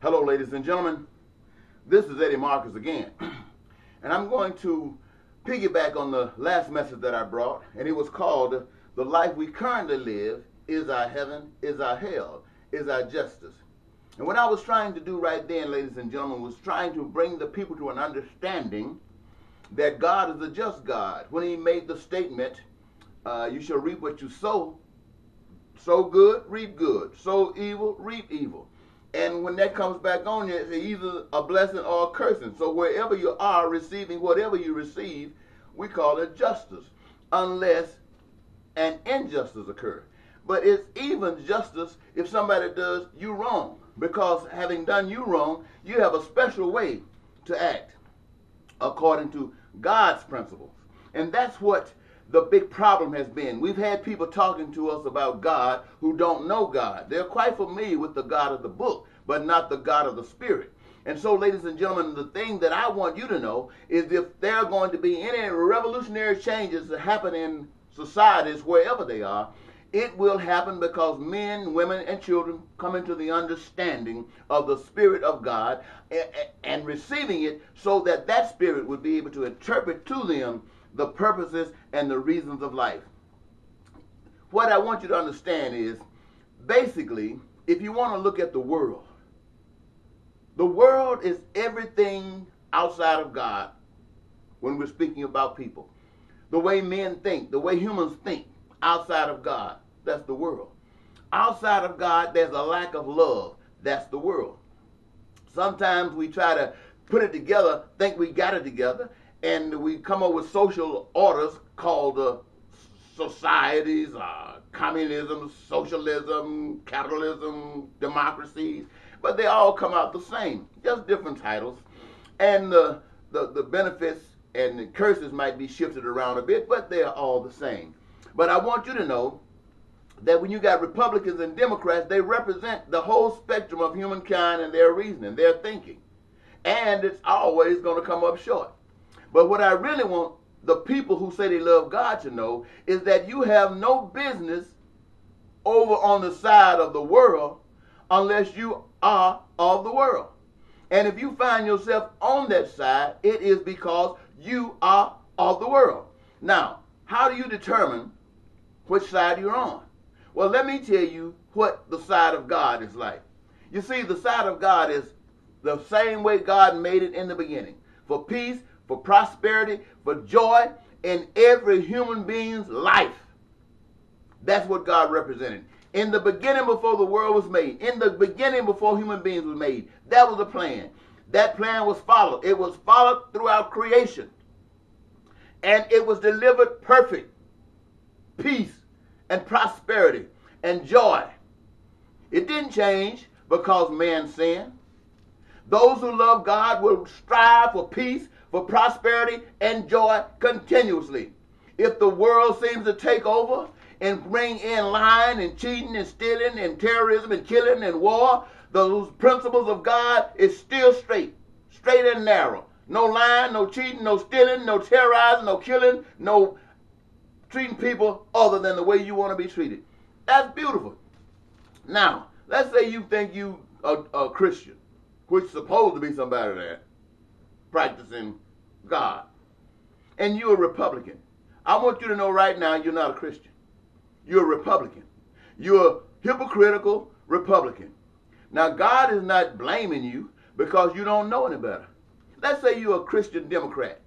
Hello, ladies and gentlemen. This is Eddie Marcus again. And I'm going to piggyback on the last message that I brought, and it was called The Life We Currently Live Is Our Heaven, Is Our Hell, Is Our Justice. And what I was trying to do right then, ladies and gentlemen, was trying to bring the people to an understanding that God is a just God. When he made the statement, you shall reap what you sow. Sow good, reap good. Sow evil, reap evil. And when that comes back on you, it's either a blessing or a cursing. So wherever you are receiving whatever you receive, we call it justice, unless an injustice occurs. But it's even justice if somebody does you wrong, because having done you wrong, you have a special way to act according to God's principles. And that's what the big problem has been. We've had people talking to us about God who don't know God. They're quite familiar with the God of the book, but not the God of the Spirit. And so, ladies and gentlemen, the thing that I want you to know is if there are going to be any revolutionary changes that happen in societies, wherever they are, it will happen because men, women, and children come into the understanding of the Spirit of God and receiving it so that that Spirit would be able to interpret to them the purposes and the reasons of life. What I want you to understand is, basically, if you want to look at the world is everything outside of God when we're speaking about people. The way men think, the way humans think outside of God, that's the world. Outside of God, there's a lack of love. That's the world. Sometimes we try to put it together, think we got it together, and we come up with social orders called societies, communism, socialism, capitalism, democracies, but they all come out the same, just different titles. And the benefits and the curses might be shifted around a bit, but they're all the same. But I want you to know that when you got Republicans and Democrats, they represent the whole spectrum of humankind and their reasoning, their thinking. And it's always going to come up short. But what I really want the people who say they love God to know is that you have no business over on the side of the world unless you are of the world. And if you find yourself on that side, it is because you are of the world. Now, how do you determine which side you're on? Well, let me tell you what the side of God is like. You see, the side of God is the same way God made it in the beginning. For peace, for prosperity, for joy in every human being's life. That's what God represented. In the beginning before the world was made, in the beginning before human beings were made, that was the plan. That plan was followed. It was followed throughout creation. And it was delivered perfect. Peace and prosperity and joy. It didn't change because man sinned. Those who love God will strive for peace, for prosperity, and joy continuously. If the world seems to take over and bring in lying and cheating and stealing and terrorism and killing and war, those principles of God is still straight and narrow. No lying, no cheating, no stealing, no terrorizing, no killing, no treating people other than the way you want to be treated. That's beautiful. Now, let's say you think you are a Christian, which is supposed to be somebody there practicing God, and you're a Republican. I want you to know right now you're not a Christian. You're a Republican. You're a hypocritical Republican. Now, God is not blaming you because you don't know any better. Let's say you're a Christian Democrat.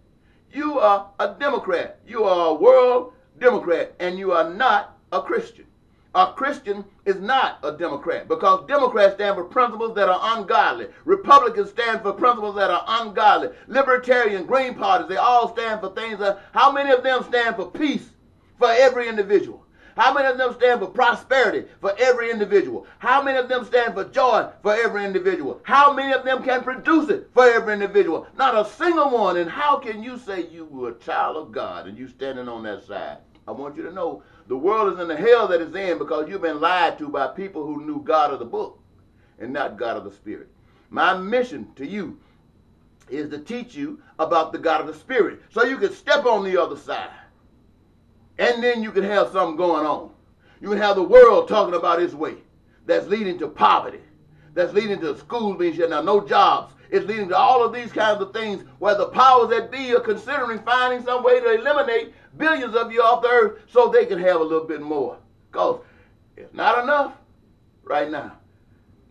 You are a Democrat. You are a world Democrat, and you are not a Christian. A Christian is not a Democrat because Democrats stand for principles that are ungodly. Republicans stand for principles that are ungodly. Libertarian, Green parties, they all stand for things that, how many of them stand for peace for every individual? How many of them stand for prosperity for every individual? How many of them stand for joy for every individual? How many of them can produce it for every individual? Not a single one. And how can you say you were a child of God and you standing on that side? I want you to know the world is in the hell that it's in because you've been lied to by people who knew God of the book and not God of the Spirit. My mission to you is to teach you about the God of the Spirit so you can step on the other side. And then you can have something going on. You can have the world talking about its way that's leading to poverty, That's leading to schools being shut down, no jobs. It's leading to all of these kinds of things where the powers that be are considering finding some way to eliminate billions of you off the earth so they can have a little bit more. Because it's not enough right now.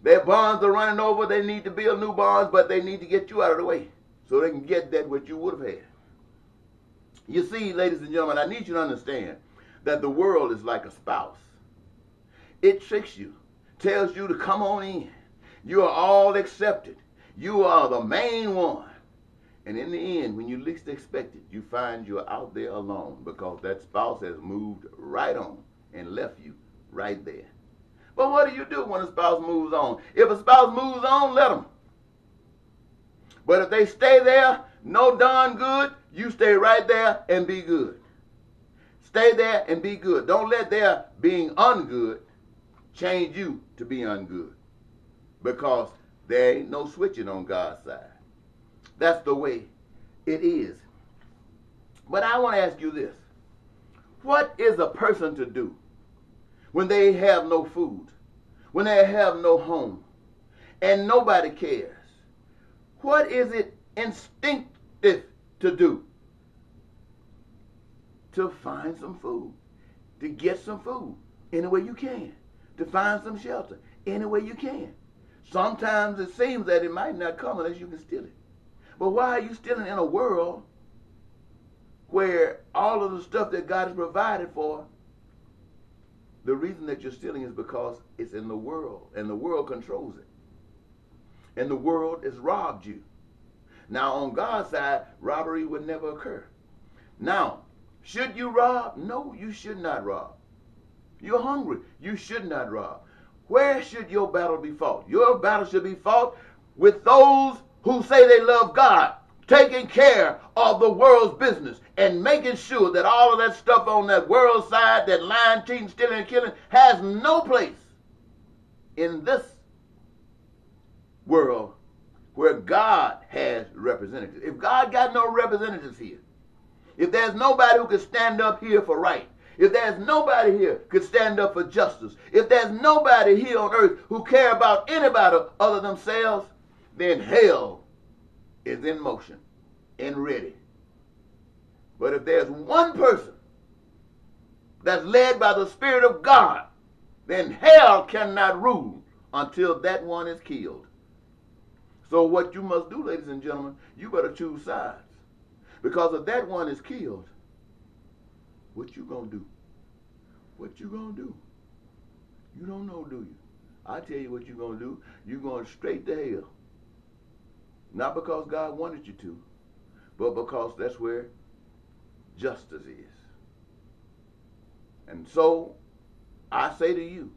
Their bonds are running over. They need to build new bonds, but they need to get you out of the way so they can get that what you would have had. You see, ladies and gentlemen, I need you to understand that the world is like a spouse. It tricks you, tells you to come on in. You are all accepted. You are the main one. And in the end, when you least expect it, you find you're out there alone because that spouse has moved right on and left you right there. But what do you do when a spouse moves on? If a spouse moves on, let them. But if they stay there, no darn good, you stay right there and be good. Stay there and be good. Don't let their being ungood change you to be ungood. Because there ain't no switching on God's side. That's the way it is. But I want to ask you this. What is a person to do when they have no food, when they have no home, and nobody cares? What is it instinctive to do? To find some food, to get some food any way you can, to find some shelter any way you can. Sometimes it seems that it might not come unless you can steal it. But why are you stealing in a world where all of the stuff that God has provided for, the reason that you're stealing is because it's in the world, and the world controls it. And the world has robbed you. Now, on God's side, robbery would never occur. Now, should you rob? No, you should not rob. You're hungry. You should not rob. Where should your battle be fought? Your battle should be fought with those who say they love God, taking care of the world's business and making sure that all of that stuff on that world side, that lying, cheating, stealing, and killing, has no place in this world where God has representatives. If God got no representatives here, if there's nobody who can stand up here for right, if there's nobody here who could stand up for justice, if there's nobody here on earth who care about anybody other than themselves, then hell is in motion and ready. But if there's one person that's led by the Spirit of God, then hell cannot rule until that one is killed. So what you must do, ladies and gentlemen, you better choose sides. Because if that one is killed, what you gonna do? What you gonna do? You don't know, do you? I tell you what you gonna do. You're going straight to hell. Not because God wanted you to, but because that's where justice is. And so, I say to you,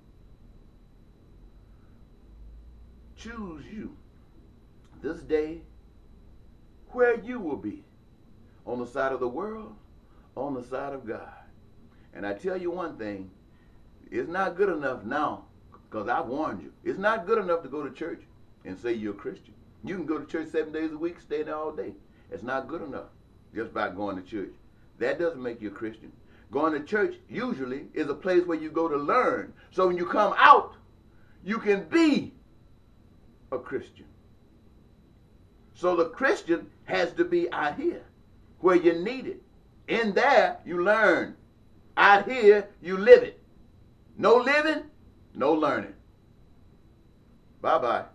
choose you this day where you will be. On the side of the world, on the side of God. And I tell you one thing, it's not good enough now, because I've warned you. It's not good enough to go to church and say you're a Christian. You can go to church 7 days a week, stay there all day. It's not good enough just by going to church. That doesn't make you a Christian. Going to church usually is a place where you go to learn. So when you come out, you can be a Christian. So the Christian has to be out here where you need it. In there, you learn. Out here, you live it. No living, no learning. Bye-bye.